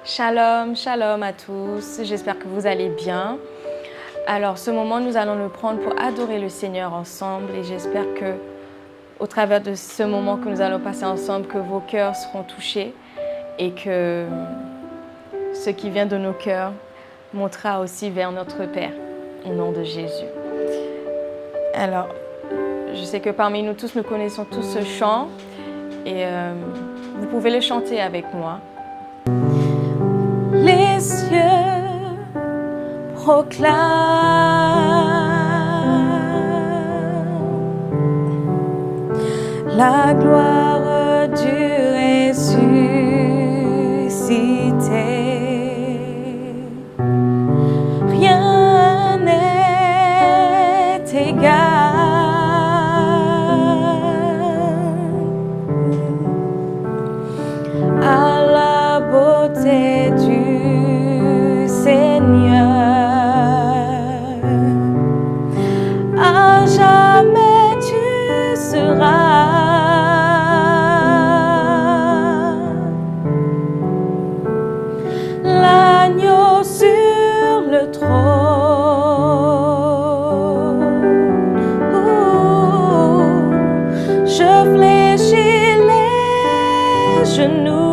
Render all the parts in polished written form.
Shalom, shalom à tous, j'espère que vous allez bien. Alors ce moment, nous allons le prendre pour adorer le Seigneur ensemble et j'espère que au travers de ce moment que nous allons passer ensemble, que vos cœurs seront touchés et que ce qui vient de nos cœurs montera aussi vers notre Père, au nom de Jésus. Alors, je sais que parmi nous tous, nous connaissons tous ce chant et vous pouvez le chanter avec moi. Les cieux proclament la gloire du ressuscité. Rien n'est égal à la beauté du Seigneur. À jamais tu seras l'agneau sur le trône. Je fléchis les genoux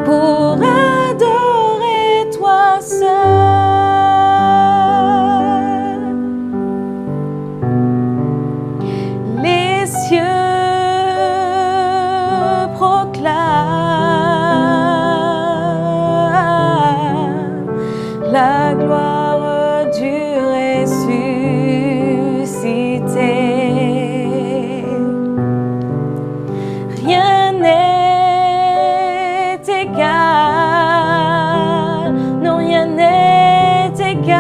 pour adorer toi seul. Les cieux proclament la gloire du ressuscité. Rien n'est égal, non rien n'est égal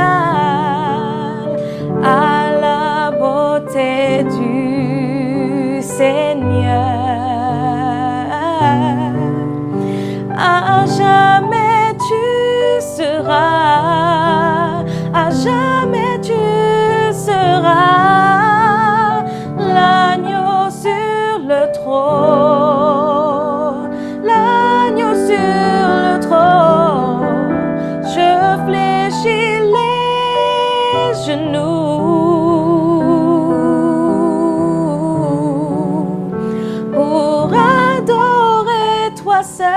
à la beauté du Seigneur. À jamais tu seras, à jamais tu seras l'agneau sur le trône, l'agneau sur le trône. Je fléchis les genoux pour adorer toi seul.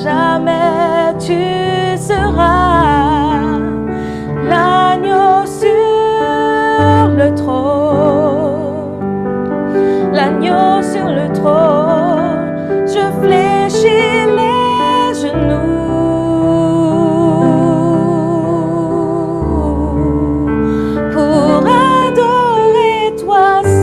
Jamais tu seras l'agneau sur le trône, l'agneau sur le trône. Je fléchis les genoux pour adorer toi seul.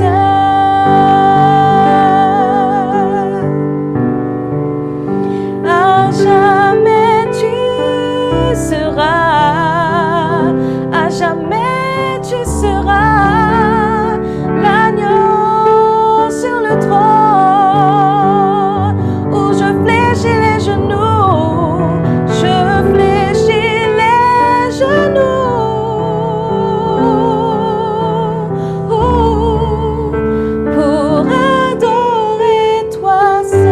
À jamais tu seras, à jamais tu seras l'agneau sur le trône où je fléchis les genoux, je fléchis les genoux pour adorer toi seul.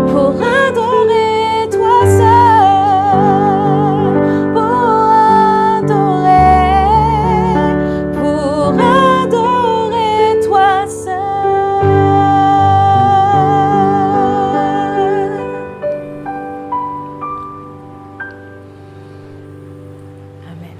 Pour adorer toi seul, pour adorer toi seul. Amen.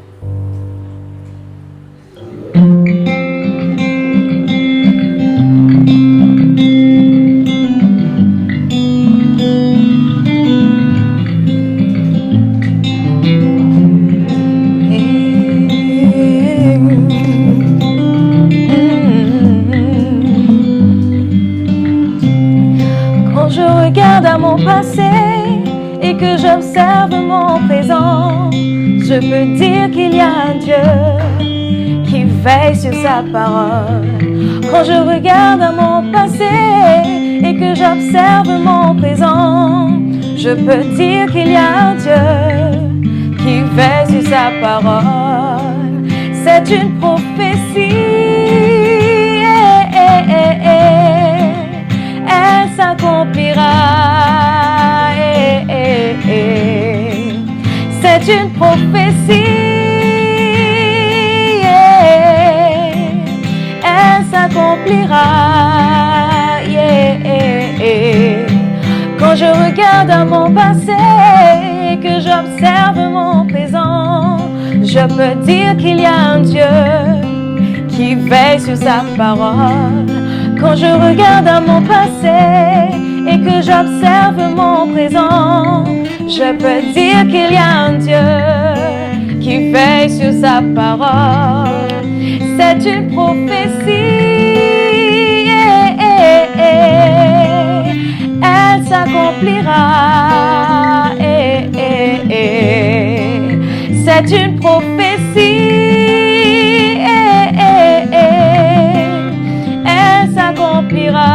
Quand je regarde à mon passé et que j'observe mon présent, je peux dire qu'il y a un Dieu qui veille sur sa parole Quand je regarde à mon passé et que j'observe mon présent, je peux dire qu'il y a un Dieu qui veille sur sa parole. C'est une prophétie, elle s'accomplira. C'est une prophétie, elle s'accomplira. Quand je regarde à mon passé et que j'observe mon présent, je peux dire qu'il y a un Dieu qui veille sur sa parole. Quand je regarde à mon passé et que j'observe mon présent, je peux dire qu'il y a un Dieu qui veille sur sa parole. C'est une prophétie, elle s'accomplira. C'est une prophétie, elle s'accomplira.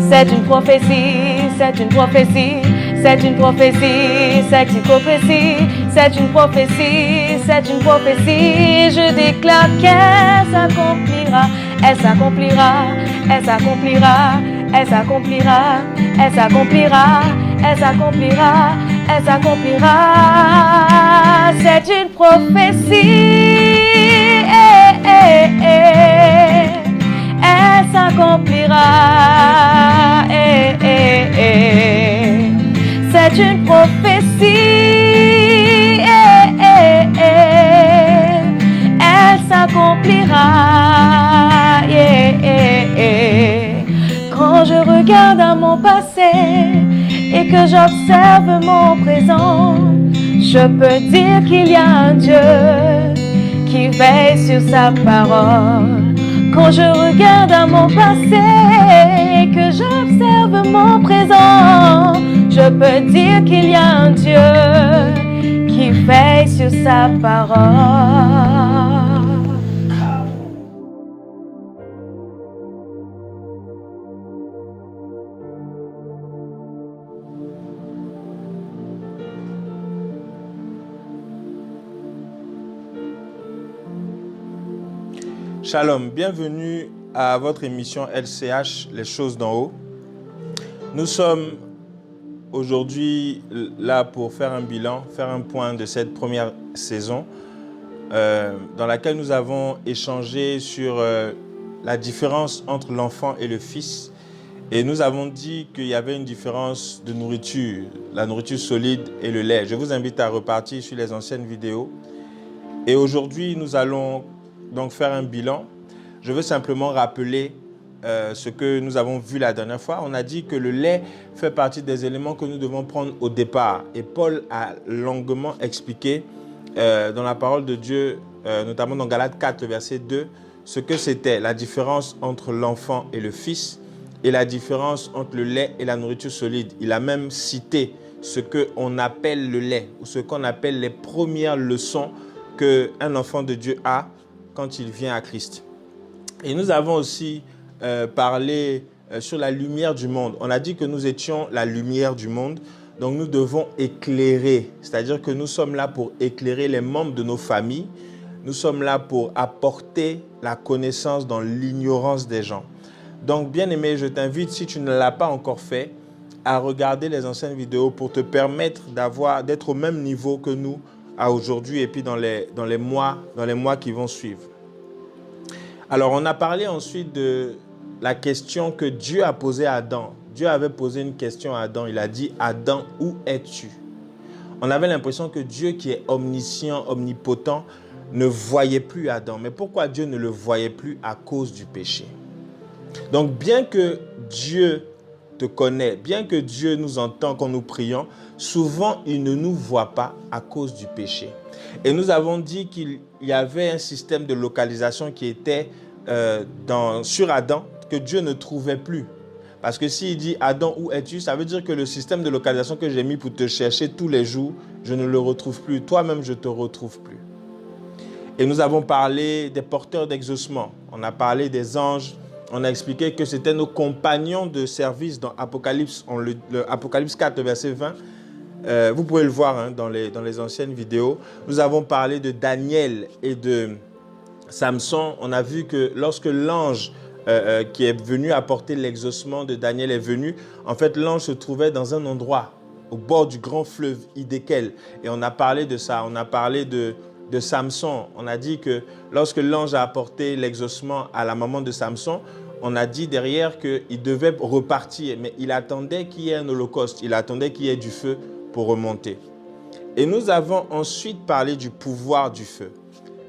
C'est une prophétie, c'est une prophétie, c'est une prophétie, c'est une prophétie, c'est une prophétie, c'est une prophétie. Je déclare qu'elle s'accomplira, elle s'accomplira, elle s'accomplira, elle s'accomplira, elle s'accomplira, elle s'accomplira, elle s'accomplira. C'est une prophétie, elle s'accomplira. C'est une prophétie, elle s'accomplira. Quand je regarde à mon passé et que j'observe mon présent, je peux dire qu'il y a un Dieu qui veille sur sa parole. Quand je regarde à mon passé et que j'observe mon présent, je peux dire qu'il y a un Dieu qui veille sur sa parole. Shalom, bienvenue à votre émission LCH, les choses d'en haut. Nous sommes aujourd'hui là pour faire un bilan, faire un point de cette première saison dans laquelle nous avons échangé sur la différence entre l'enfant et le fils. Et nous avons dit qu'il y avait une différence de nourriture, la nourriture solide et le lait. Je vous invite à repartir sur les anciennes vidéos. Et aujourd'hui, nous allons donc faire un bilan. Je veux simplement rappeler ce que nous avons vu la dernière fois. On a dit que le lait fait partie des éléments que nous devons prendre au départ. Et Paul a longuement expliqué dans la parole de Dieu, notamment dans Galates 4, verset 2, ce que c'était la différence entre l'enfant et le fils et la différence entre le lait et la nourriture solide. Il a même cité ce qu'on appelle le lait ou ce qu'on appelle les premières leçons qu'un enfant de Dieu a quand il vient à Christ. Et nous avons aussi parlé sur la lumière du monde. On a dit que nous étions la lumière du monde, donc nous devons éclairer. C'est-à-dire que nous sommes là pour éclairer les membres de nos familles. Nous sommes là pour apporter la connaissance dans l'ignorance des gens. Donc, bien-aimé, je t'invite, si tu ne l'as pas encore fait, à regarder les anciennes vidéos pour te permettre d'être au même niveau que nous à aujourd'hui et puis dans les mois qui vont suivre. Alors, on a parlé ensuite de la question que Dieu a posée à Adam. Dieu avait posé une question à Adam. Il a dit, Adam, où es-tu? On avait l'impression que Dieu, qui est omniscient, omnipotent, ne voyait plus Adam. Mais pourquoi Dieu ne le voyait plus? À cause du péché. Donc, bien que Dieu te connaît, bien que Dieu nous entend quand nous prions, souvent, il ne nous voit pas à cause du péché. Et nous avons dit qu'il y avait un système de localisation qui était sur Adam, que Dieu ne trouvait plus. Parce que s'il dit « Adam, où es-tu ?» ça veut dire que le système de localisation que j'ai mis pour te chercher tous les jours, je ne le retrouve plus. Toi-même, je ne te retrouve plus. Et nous avons parlé des porteurs d'exaucement. On a parlé des anges. On a expliqué que c'était nos compagnons de service dans Apocalypse, Apocalypse 4, verset 20. Vous pouvez le voir dans les anciennes vidéos. Nous avons parlé de Daniel et de Samson. On a vu que lorsque l'ange qui est venu apporter l'exaucement de Daniel est venu, en fait, l'ange se trouvait dans un endroit au bord du grand fleuve Hiddekel. Et on a parlé de ça. On a parlé de Samson. On a dit que lorsque l'ange a apporté l'exaucement à la maman de Samson, on a dit derrière qu'il devait repartir, mais il attendait qu'il y ait un holocauste, il attendait qu'il y ait du feu pour remonter. Et nous avons ensuite parlé du pouvoir du feu.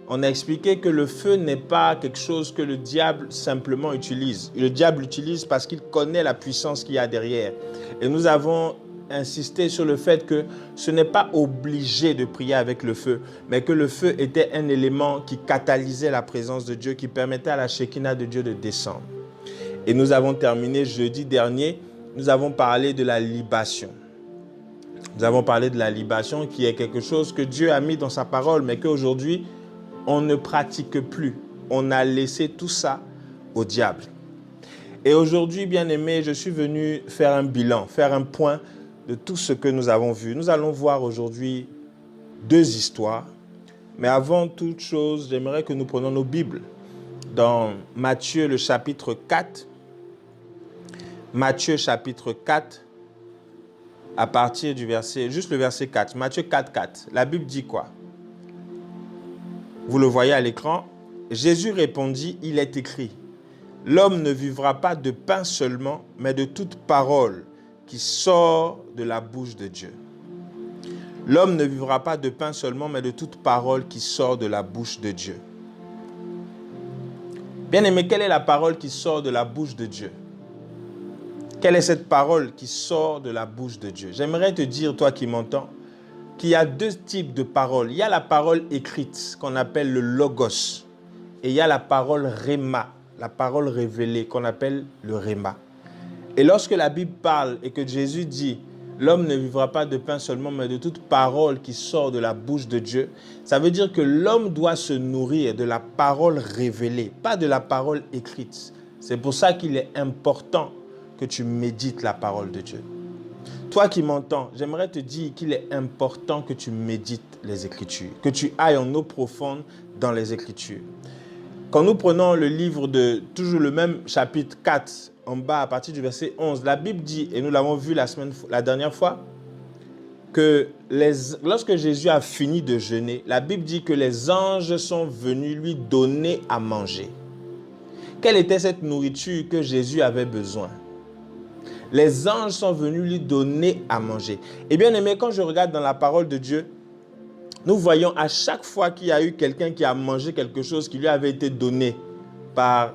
On a expliqué que le feu n'est pas quelque chose que le diable simplement utilise. Le diable l'utilise parce qu'il connaît la puissance qu'il y a derrière. Et nous avons insisté sur le fait que ce n'est pas obligé de prier avec le feu, mais que le feu était un élément qui catalysait la présence de Dieu, qui permettait à la Shekinah de Dieu de descendre. Et nous avons terminé jeudi dernier, nous avons parlé de la libation. Nous avons parlé de la libation qui est quelque chose que Dieu a mis dans sa parole, mais qu'aujourd'hui, on ne pratique plus. On a laissé tout ça au diable. Et aujourd'hui, bien-aimés, je suis venu faire un bilan, faire un point de tout ce que nous avons vu. Nous allons voir aujourd'hui 2 histoires. Mais avant toute chose, j'aimerais que nous prenions nos Bibles. Dans Matthieu, le chapitre 4. Matthieu, chapitre 4, à partir du verset, juste le verset 4. Matthieu 4, 4. La Bible dit quoi? Vous le voyez à l'écran. Jésus répondit, il est écrit, l'homme ne vivra pas de pain seulement, mais de toute parole qui sort de la bouche de Dieu. L'homme ne vivra pas de pain seulement, mais de toute parole qui sort de la bouche de Dieu. Bien-aimé, quelle est la parole qui sort de la bouche de Dieu? Quelle est cette parole qui sort de la bouche de Dieu? J'aimerais te dire, toi qui m'entends, qu'il y a 2 types de paroles. Il y a la parole écrite qu'on appelle le logos et il y a la parole réma, la parole révélée qu'on appelle le réma. Et lorsque la Bible parle et que Jésus dit « l'homme ne vivra pas de pain seulement, mais de toute parole qui sort de la bouche de Dieu », ça veut dire que l'homme doit se nourrir de la parole révélée, pas de la parole écrite. C'est pour ça qu'il est important que tu médites la parole de Dieu. Toi qui m'entends, j'aimerais te dire qu'il est important que tu médites les Écritures, que tu ailles en eau profonde dans les Écritures. Quand nous prenons le livre de, toujours le même chapitre 4, en bas à partir du verset 11, la Bible dit, et nous l'avons vu la dernière fois, que lorsque Jésus a fini de jeûner, la Bible dit que les anges sont venus lui donner à manger. Quelle était cette nourriture que Jésus avait besoin? Les anges sont venus lui donner à manger. Et bien aimé, quand je regarde dans la parole de Dieu, nous voyons à chaque fois qu'il y a eu quelqu'un qui a mangé quelque chose qui lui avait été donné par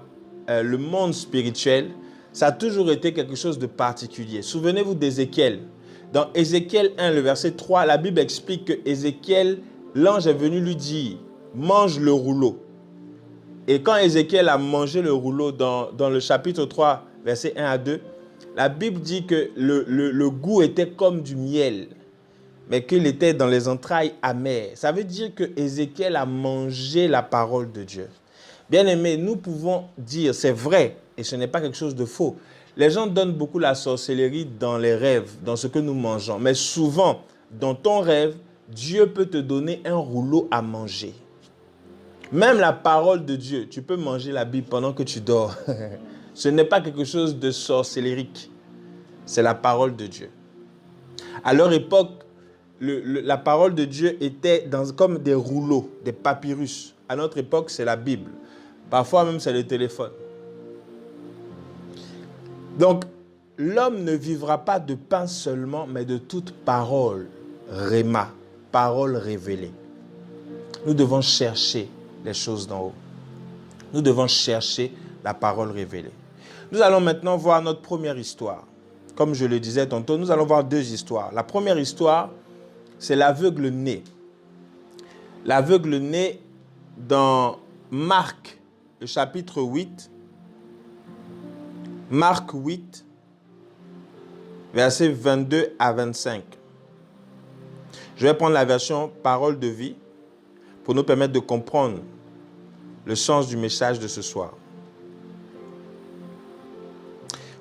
le monde spirituel, ça a toujours été quelque chose de particulier. Souvenez-vous d'Ézéchiel. Dans Ézéchiel 1, le verset 3, la Bible explique que Ézéchiel, l'ange est venu lui dire, mange le rouleau. Et quand Ézéchiel a mangé le rouleau dans le chapitre 3, verset 1 à 2, la Bible dit que le goût était comme du miel, mais qu'il était dans les entrailles amères. Ça veut dire que Ézéchiel a mangé la parole de Dieu. Bien aimé, nous pouvons dire, c'est vrai, et ce n'est pas quelque chose de faux. Les gens donnent beaucoup la sorcellerie dans les rêves, dans ce que nous mangeons. Mais souvent, dans ton rêve, Dieu peut te donner un rouleau à manger. Même la parole de Dieu, tu peux manger la Bible pendant que tu dors. Ce n'est pas quelque chose de sorcellérique. C'est la parole de Dieu. À leur époque, la parole de Dieu était comme des rouleaux, des papyrus. À notre époque, c'est la Bible. Parfois même, c'est le téléphone. Donc, l'homme ne vivra pas de pain seulement, mais de toute parole, réma, parole révélée. Nous devons chercher les choses d'en haut. Nous devons chercher la parole révélée. Nous allons maintenant voir notre première histoire. Comme je le disais tantôt, nous allons voir 2 histoires. La première histoire, c'est l'aveugle né. L'aveugle né dans Marc, le chapitre 8. Marc 8, versets 22 à 25. Je vais prendre la version Parole de vie pour nous permettre de comprendre le sens du message de ce soir.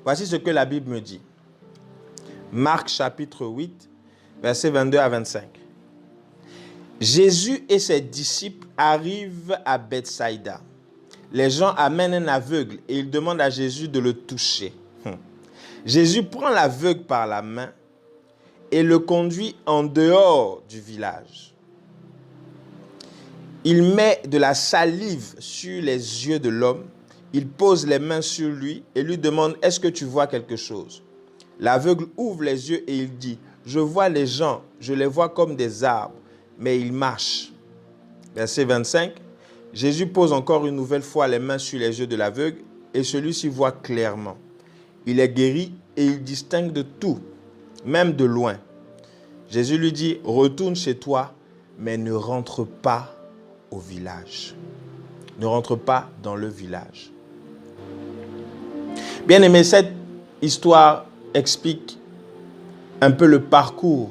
Voici ce que la Bible me dit. Marc chapitre 8, versets 22 à 25. Jésus et ses disciples arrivent à Bethsaïda. Les gens amènent un aveugle et ils demandent à Jésus de le toucher. Jésus prend l'aveugle par la main et le conduit en dehors du village. Il met de la salive sur les yeux de l'homme. Il pose les mains sur lui et lui demande « Est-ce que tu vois quelque chose ?» L'aveugle ouvre les yeux et il dit « Je vois les gens, je les vois comme des arbres, mais ils marchent. » Verset 25. Jésus pose encore une nouvelle fois les mains sur les yeux de l'aveugle et celui-ci voit clairement. Il est guéri et il distingue de tout, même de loin. Jésus lui dit, retourne chez toi, mais ne rentre pas au village. Ne rentre pas dans le village. Bien aimé, cette histoire explique un peu le parcours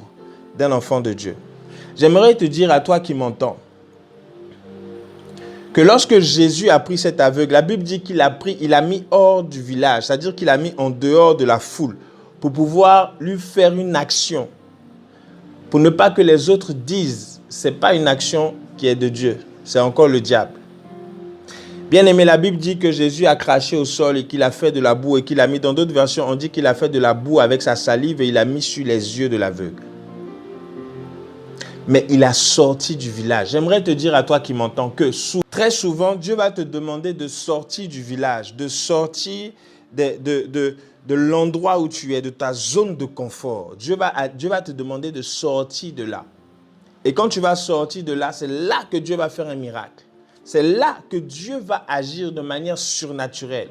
d'un enfant de Dieu. J'aimerais te dire à toi qui m'entends, que lorsque Jésus a pris cet aveugle, la Bible dit qu'il a mis hors du village, c'est-à-dire qu'il a mis en dehors de la foule pour pouvoir lui faire une action, pour ne pas que les autres disent, ce n'est pas une action qui est de Dieu, c'est encore le diable. Bien aimé, la Bible dit que Jésus a craché au sol et qu'il a fait de la boue et qu'il a mis, dans d'autres versions, on dit qu'il a fait de la boue avec sa salive et il a mis sur les yeux de l'aveugle. Mais il a sorti du village. J'aimerais te dire à toi qui m'entends que très souvent, Dieu va te demander de sortir du village, de sortir de l'endroit où tu es, de ta zone de confort. Dieu va te demander de sortir de là. Et quand tu vas sortir de là, c'est là que Dieu va faire un miracle. C'est là que Dieu va agir de manière surnaturelle.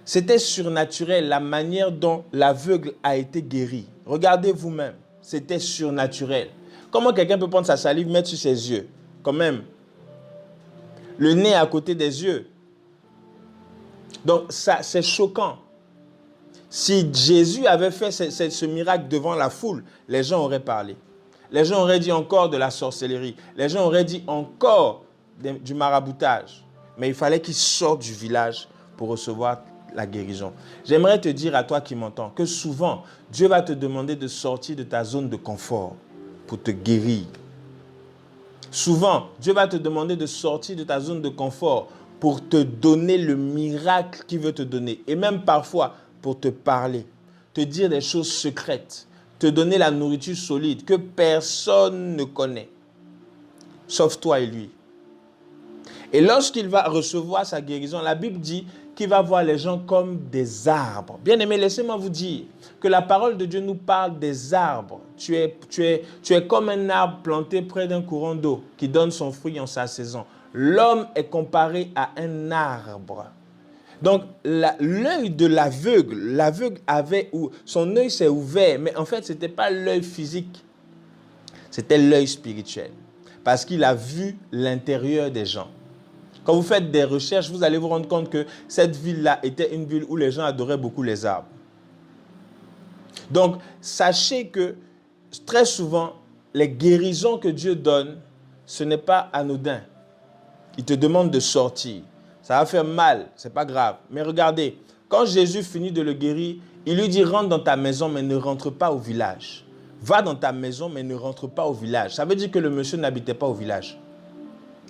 C'était surnaturel la manière dont l'aveugle a été guéri. Regardez vous-même, c'était surnaturel. Comment quelqu'un peut prendre sa salive, mettre sur ses yeux? Quand même. Le nez à côté des yeux. Donc, ça, c'est choquant. Si Jésus avait fait ce miracle devant la foule, les gens auraient parlé. Les gens auraient dit encore de la sorcellerie. Les gens auraient dit encore du maraboutage. Mais il fallait qu'il sorte du village pour recevoir la guérison. J'aimerais te dire à toi qui m'entends que souvent, Dieu va te demander de sortir de ta zone de confort pour te guérir. Souvent, Dieu va te demander de sortir de ta zone de confort pour te donner le miracle qu'il veut te donner. Et même parfois, pour te parler, te dire des choses secrètes, te donner la nourriture solide que personne ne connaît, sauf toi et lui. Et lorsqu'il va recevoir sa guérison, la Bible dit qu'il va voir les gens comme des arbres. Bien aimé, laissez-moi vous dire que la parole de Dieu nous parle des arbres. Tu es comme un arbre planté près d'un courant d'eau qui donne son fruit en sa saison. L'homme est comparé à un arbre. Donc, l'œil de l'aveugle avait, son œil s'est ouvert, mais en fait, ce n'était pas l'œil physique, c'était l'œil spirituel. Parce qu'il a vu l'intérieur des gens. Quand vous faites des recherches, vous allez vous rendre compte que cette ville-là était une ville où les gens adoraient beaucoup les arbres. Donc, sachez que très souvent, les guérisons que Dieu donne, ce n'est pas anodin. Il te demande de sortir. Ça va faire mal, ce n'est pas grave. Mais regardez, quand Jésus finit de le guérir, il lui dit, rentre dans ta maison, mais ne rentre pas au village. Va dans ta maison, mais ne rentre pas au village. Ça veut dire que le monsieur n'habitait pas au village.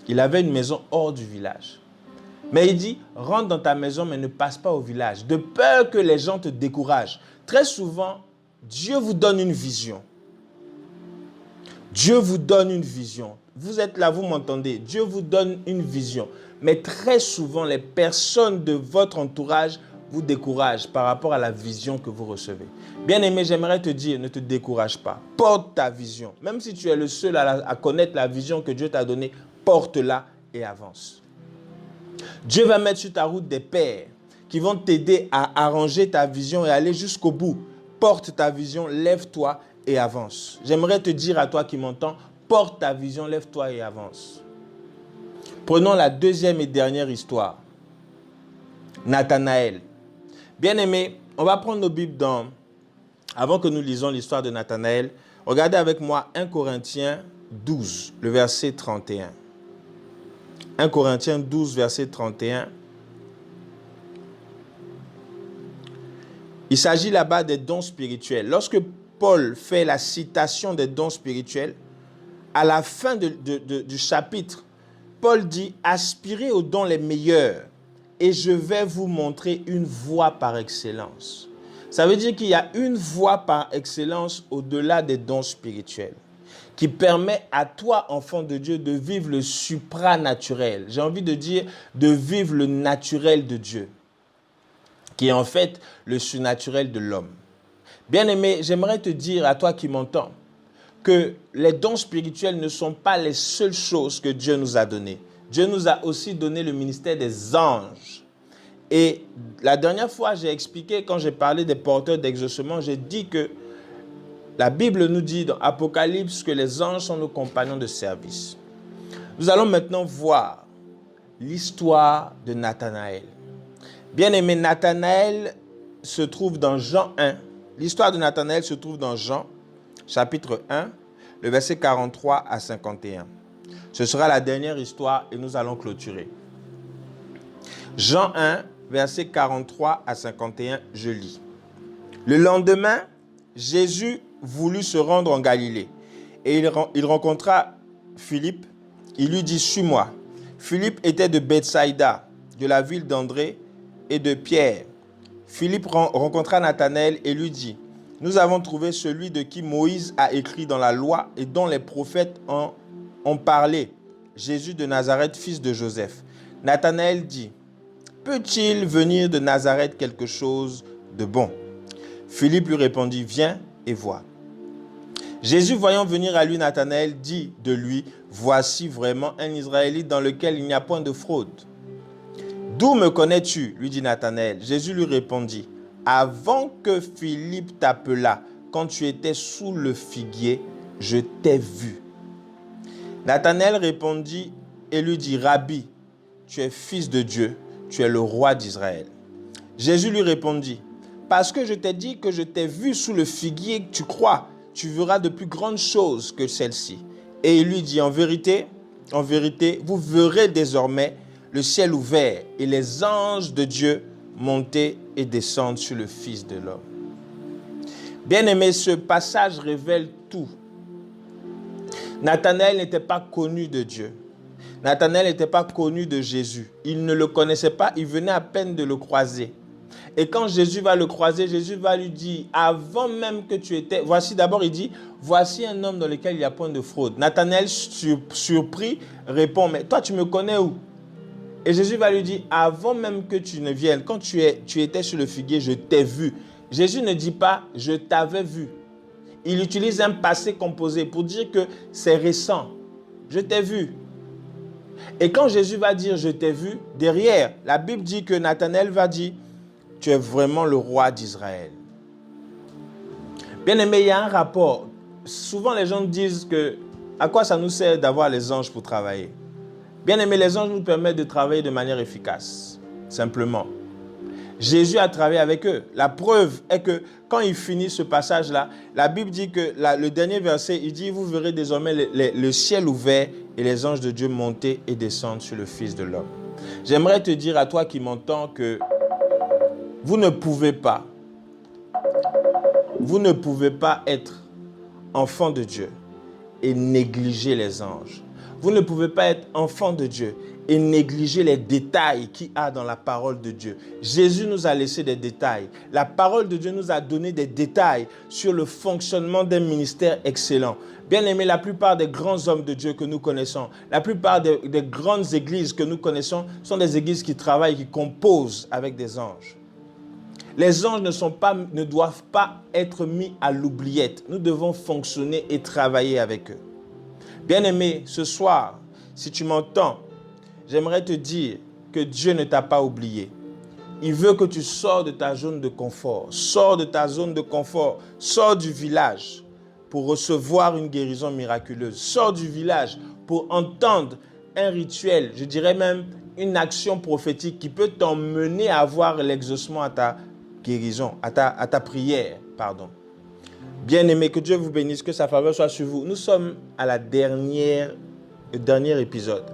Il avait une maison hors du village. Mais il dit, rentre dans ta maison, mais ne passe pas au village. De peur que les gens te découragent. Très souvent, Dieu vous donne une vision. Dieu vous donne une vision. Vous êtes là, vous m'entendez. Dieu vous donne une vision. Mais très souvent, les personnes de votre entourage vous découragent par rapport à la vision que vous recevez. Bien aimé, j'aimerais te dire, ne te décourage pas. Porte ta vision. Même si tu es le seul à connaître la vision que Dieu t'a donnée, porte-la et avance. Dieu va mettre sur ta route des pères qui vont t'aider à arranger ta vision et aller jusqu'au bout. Porte ta vision, lève-toi et avance. J'aimerais te dire à toi qui m'entends, porte ta vision, lève-toi et avance. Prenons la deuxième et dernière histoire. Nathanaël. Bien aimé, on va prendre nos Bibles dans Avant que nous lisons l'histoire de Nathanaël, regardez avec moi 1 Corinthiens 12, le verset 31. 1 Corinthiens 12, verset 31. Il s'agit là-bas des dons spirituels. Lorsque Paul fait la citation des dons spirituels, à la fin du chapitre, Paul dit « Aspirez aux dons les meilleurs et je vais vous montrer une voie par excellence. » Ça veut dire qu'il y a une voie par excellence au-delà des dons spirituels qui permet à toi, enfant de Dieu, de vivre le supranaturel. J'ai envie de dire de vivre le naturel de Dieu, qui est en fait le surnaturel de l'homme. Bien-aimé, j'aimerais te dire à toi qui m'entends que les dons spirituels ne sont pas les seules choses que Dieu nous a données. Dieu nous a aussi donné le ministère des anges. Et la dernière fois, j'ai expliqué, quand j'ai parlé des porteurs d'exaucement, j'ai dit que la Bible nous dit dans Apocalypse que les anges sont nos compagnons de service. Nous allons maintenant voir l'histoire de Nathanaël. Bien-aimé, Nathanaël se trouve dans Jean 1. L'histoire de Nathanaël se trouve dans Jean, chapitre 1, le verset 43 à 51. Ce sera la dernière histoire et nous allons clôturer. Jean 1, verset 43 à 51, je lis. Le lendemain, Jésus voulut se rendre en Galilée et il rencontra Philippe. Il lui dit « Suis-moi ». Philippe était de Bethsaïda, de la ville d'André et de Pierre. Philippe rencontra Nathanaël et lui dit « Nous avons trouvé celui de qui Moïse a écrit dans la loi et dont les prophètes ont parlé, Jésus de Nazareth, fils de Joseph. » Nathanaël dit « Peut-il venir de Nazareth quelque chose de bon ?» Philippe lui répondit « Viens et vois. » Jésus, voyant venir à lui Nathanaël, dit de lui « Voici vraiment un Israélite dans lequel il n'y a point de fraude. » « D'où me connais-tu » lui dit Nathanaël. Jésus lui répondit « Avant que Philippe t'appelât, quand tu étais sous le figuier, je t'ai vu. » Nathanaël répondit et lui dit « Rabbi, tu es fils de Dieu, tu es le roi d'Israël. » Jésus lui répondit « Parce que je t'ai dit que je t'ai vu sous le figuier, tu crois, tu verras de plus grandes choses que celles-ci. » Et il lui dit « En vérité, vous verrez désormais le ciel ouvert et les anges de Dieu monter et descendre sur le Fils de l'homme. » Bien-aimé, ce passage révèle tout. Nathanaël n'était pas connu de Dieu. Nathanaël n'était pas connu de Jésus. Il ne le connaissait pas, il venait à peine de le croiser. Et quand Jésus va le croiser, Jésus va lui dire, avant même que tu étais... Voici d'abord, il dit, voici un homme dans lequel il n'y a point de fraude. Nathanaël, surpris, répond, mais toi, tu me connais où? Et Jésus va lui dire, avant même que tu ne viennes, quand tu étais sur le figuier, je t'ai vu. Jésus ne dit pas, je t'avais vu. Il utilise un passé composé pour dire que c'est récent. Je t'ai vu. Et quand Jésus va dire, je t'ai vu, derrière, la Bible dit que Nathanaël va dire, tu es vraiment le roi d'Israël. Bien aimé, il y a un rapport. Souvent, les gens disent que, à quoi ça nous sert d'avoir les anges pour travailler? Bien aimé, les anges nous permettent de travailler de manière efficace, simplement. Jésus a travaillé avec eux. La preuve est que quand il finit ce passage-là, la Bible dit que le dernier verset, il dit, vous verrez désormais le ciel ouvert et les anges de Dieu monter et descendre sur le Fils de l'homme. J'aimerais te dire à toi qui m'entends que vous ne pouvez pas être enfant de Dieu et négliger les anges. Vous ne pouvez pas être enfant de Dieu et négliger les détails qu'il y a dans la parole de Dieu. Jésus nous a laissé des détails. La parole de Dieu nous a donné des détails sur le fonctionnement d'un ministère excellent. Bien aimé, la plupart des grands hommes de Dieu que nous connaissons, la plupart des grandes églises que nous connaissons sont des églises qui travaillent, qui composent avec des anges. Les anges ne doivent pas être mis à l'oubliette. Nous devons fonctionner et travailler avec eux. Bien-aimé, ce soir, si tu m'entends, j'aimerais te dire que Dieu ne t'a pas oublié. Il veut que tu sors de ta zone de confort. Sors de ta zone de confort. Sors du village pour recevoir une guérison miraculeuse. Sors du village pour entendre un rituel, je dirais même une action prophétique qui peut t'emmener à avoir l'exaucement à ta guérison, à ta prière, pardon. Bien-aimés, que Dieu vous bénisse, que sa faveur soit sur vous. Nous sommes à le dernier épisode.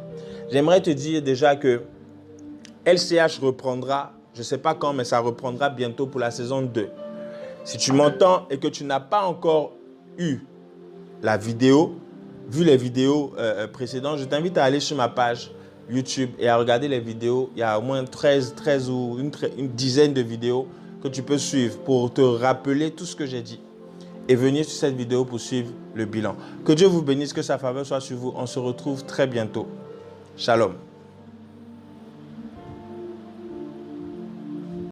J'aimerais te dire déjà que LCH reprendra, je ne sais pas quand, mais ça reprendra bientôt pour la saison 2. Si tu m'entends et que tu n'as pas encore eu la vidéo, vu les vidéos précédentes, je t'invite à aller sur ma page YouTube et à regarder les vidéos. Il y a au moins 13 ou une dizaine de vidéos que tu peux suivre pour te rappeler tout ce que j'ai dit et venir sur cette vidéo pour suivre le bilan. Que Dieu vous bénisse, que sa faveur soit sur vous. On se retrouve très bientôt. Shalom.